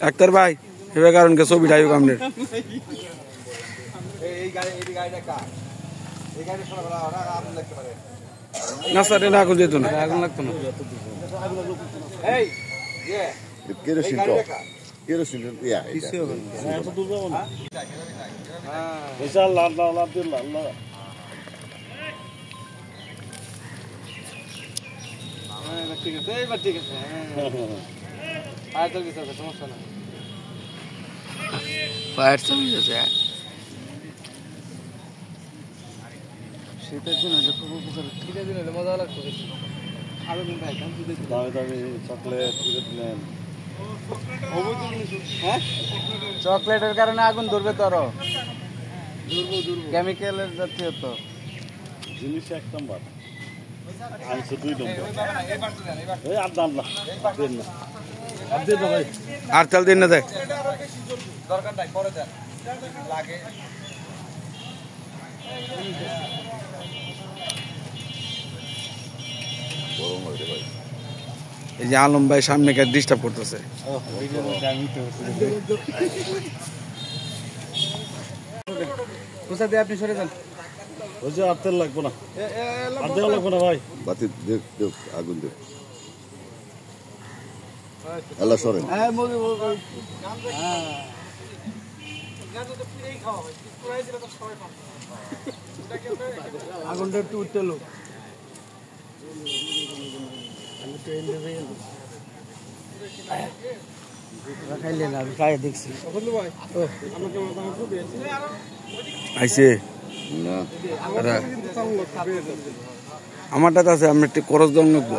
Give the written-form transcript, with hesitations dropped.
আক্তার ভাই এবার কারণ কে ছবি ঠাইব কামনের না স্যার এটা আগুন যেত না আগুন লাগতো না কেরোসিন কেরোসিন ঠিক আছে এইবার ঠিক আছে আর তো কিছু সমস্যা না ফায়ার সার্ভিস আছে শীতের দিন হলে খুব উপকার শীতের দিন হলে মজা লাগতো বেশি আরো দিন ভাই দামি দামি চকলেট দিলেন হ্যাঁ চকলেটের কারণে আগুন ধরবে তো আরো কেমিক্যালের জাতীয় তো জিনিস এক নম্বর আনছে 2 নম্বর এই আর দাম না দেন না আর দেন ভাই আর চাল দিন না দেয় দরকার নাই পরে দেন লাগে এই যে আলম ভাই সামনে কে ডিস্টার্ব করতেছে কোথা দিয়ে আপনি সরে যান ওই যে আতেল লাগবে না আর দেওয়া লাগবে না ভাই বাতি দেখ দেখ আগুন দেখ আল্লাহ সরেন আগুনটা একটু উঠতেলো খাইলেন আমি খাই দেখছি আইসে আমারটা আছে আমরা একটু খরচ দম লাগবো